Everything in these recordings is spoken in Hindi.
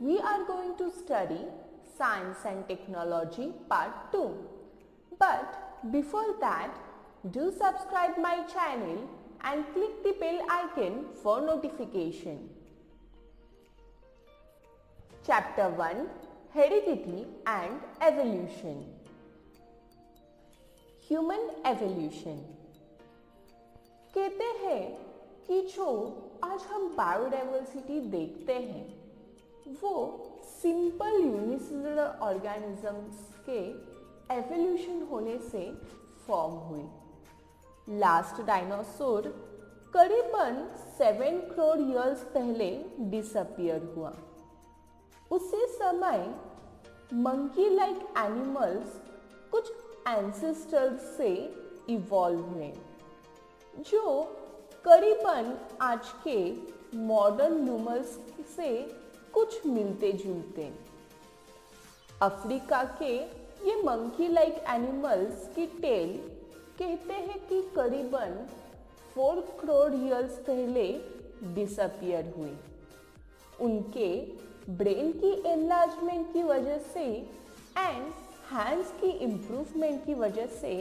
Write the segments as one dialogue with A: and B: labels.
A: we are going to study Science and Technology Part 2. But before that, do subscribe my channel and click the bell icon for notification. Chapter 1, Heredity and Evolution. Human Evolution. कहते हैं कि जो आज हम बायोडाइवर्सिटी देखते हैं वो सिंपल यूनिसेलुलर ऑर्गेनिजम्स के एवोल्यूशन होने से फॉर्म हुई। लास्ट डायनासोर करीबन 7 करोड़ इयर्स पहले डिसअपियर हुआ। उसी समय मंकी लाइक एनिमल्स कुछ एंसेस्टर्स से इवॉल्व हुए जो करीबन आज के मॉडर्न लूमर्स से कुछ मिलते जुलते। अफ्रीका के ये मंकी लाइक एनिमल्स की टेल कहते हैं कि करीबन 4 करोड़ इयर्स पहले डिसअपियर हुई। उनके ब्रेन की एनलार्जमेंट की वजह से एंड हैंड्स की इम्प्रूवमेंट की वजह से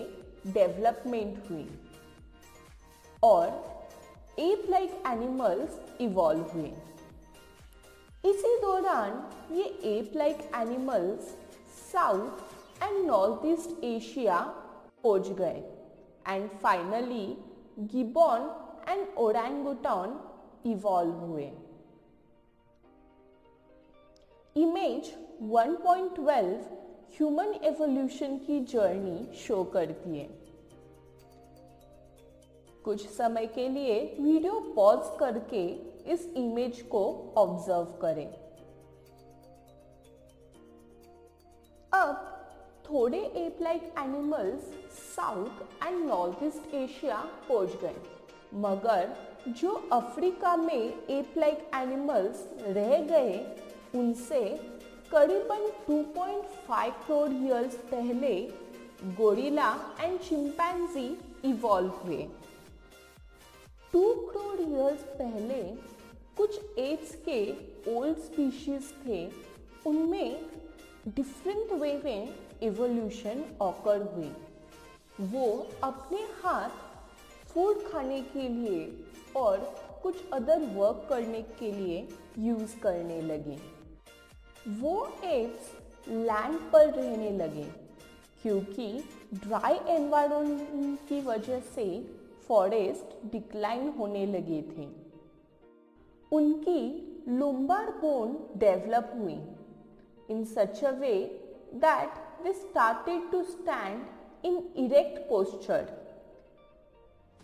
A: डेवलपमेंट हुई और एप लाइक एनिमल्स इवॉल्व हुए। इसी दौरान ये ape like animals south and north east Asia पहुंच गए and finally gibbon and orangutan evolve हुए। इमेज 1.12 ह्यूमन एवोल्यूशन की जर्नी शो करती है। कुछ समय के लिए वीडियो पॉज करके इस इमेज को ऑब्जर्व करें। अब थोड़े ape like animals south and north east Asia पहुंच गए, मगर जो अफ्रीका में एप लाइक एनिमल्स रह गए उनसे करीबन 2.5 करोड़ इयर्स पहले गोरिल्ला एंड चिंपैंजी इवॉल्व हुए। 2 करोड़ इयर्स पहले कुछ एप्स के ओल्ड स्पीशीज थे, उनमें डिफरेंट वे में इवोल्यूशन ऑकर हुई। वो अपने हाथ फूड खाने के लिए और कुछ अदर वर्क करने के लिए यूज करने लगे। वो एप्स लैंड पर रहने लगे क्योंकि ड्राई एनवायरनमेंट की वजह से फॉरेस्ट डिक्लाइन होने लगे थे। उनकी लुम्बार बोन डेवलप हुई in such a way that they started to stand in erect posture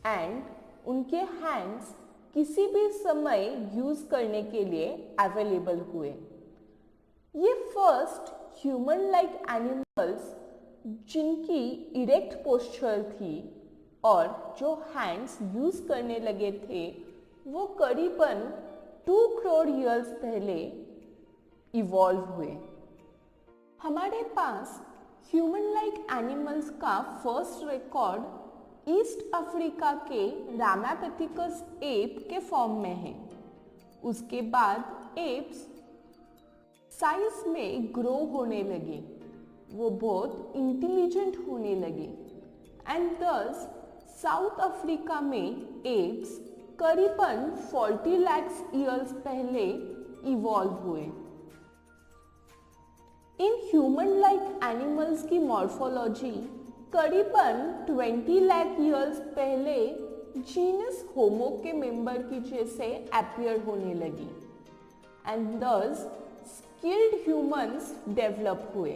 A: and उनके हैंड्स किसी भी समय यूज करने के लिए अवेलेबल हुए। ये फर्स्ट ह्यूमन लाइक एनिमल्स जिनकी इरेक्ट पोस्चर थी और जो हैंड्स यूज करने लगे थे वो करीबन 2 करोड़ इयर्स पहले इवॉल्व हुए। हमारे पास ह्यूमन लाइक एनिमल्स का फर्स्ट रिकॉर्ड ईस्ट अफ्रीका के रामापेथिकस एप के फॉर्म में है। उसके बाद एप्स साइज में ग्रो होने लगे, वो बहुत इंटेलिजेंट होने लगे एंड दस साउथ अफ्रीका में एप्स करीबन 40 लाख ईयर्स पहले इवॉल्व हुए। इन ह्यूमन लाइक एनिमल्स की मॉर्फोलॉजी करीबन 20 लाख ईयर्स पहले जीनस होमो के मेंबर की जैसे अपीयर होने लगी एंड दस स्किल्ड ह्यूमंस डेवलप हुए।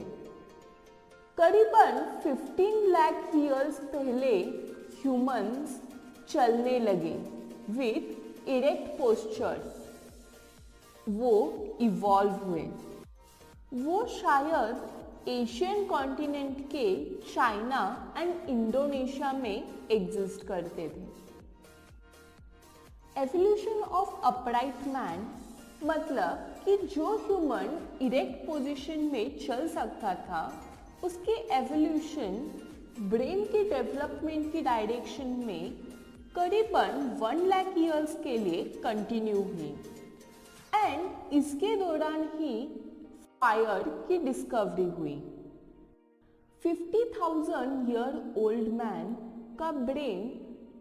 A: करीबन 15 लाख ईयर्स पहले ह्यूमंस चलने लगे विथ इरेक्ट पोस्चर। वो इवॉल्व हुए। वो शायद एशियन कॉन्टिनेंट के चाइना एंड इंडोनेशिया में एग्जिस्ट करते थे। एवोल्यूशन ऑफ अपराइट मैन मतलब कि जो ह्यूमन इरेक्ट पोजीशन में चल सकता था उसकी एवोल्यूशन ब्रेन की डेवलपमेंट की डायरेक्शन में करीबन 1 लाख ईयर्स के लिए कंटिन्यू हुई। एंड इसके दौरान ही फायर की डिस्कवरी हुई। 50,000 ईयर ओल्ड मैन का ब्रेन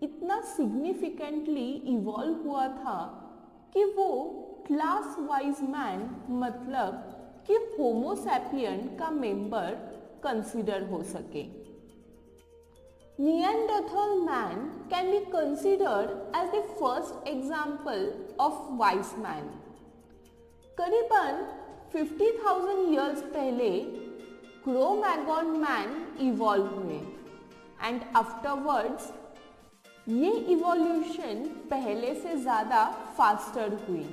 A: इतना सिग्निफिकेंटली इवॉल्व हुआ था कि वो क्लास वाइज मैन मतलब कि होमो सैपियन का मेंबर कंसीडर हो सके। Neanderthal man can be considered as the first example of wise man. करीबन 50,000 years पहले क्रो-मैगन मैन इवॉल्व हुए एंड आफ्टरवर्ड्स ये इवोल्यूशन पहले से ज़्यादा फास्टर हुई।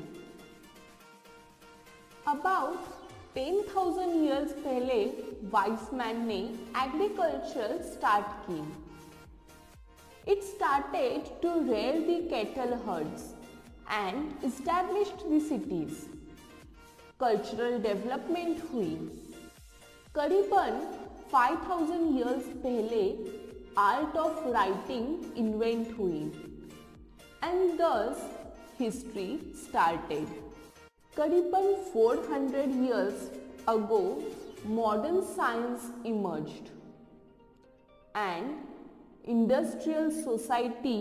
A: अबाउट 10,000 years पहले वाइस मैन ने एग्रीकल्चर स्टार्ट की। It started to rear the cattle herds and established the cities. Cultural development हुई। करीबन 5,000 years पहले आर्ट ऑफ राइटिंग इन्वेंट हुई एंड thus हिस्ट्री स्टार्टेड। करीबन 400 years ago modern science emerged and industrial society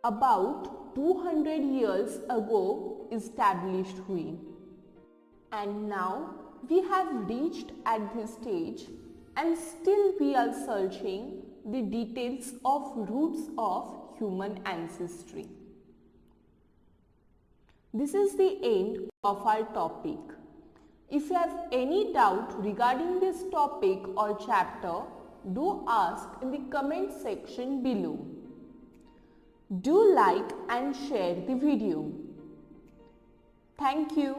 A: about 200 years ago established हुई। And now we have reached at this stage and still we are searching the details of roots of human ancestry. This is the end of our topic. If you have any doubt regarding this topic or chapter, do ask in the comment section below. Do like and share the video. Thank you.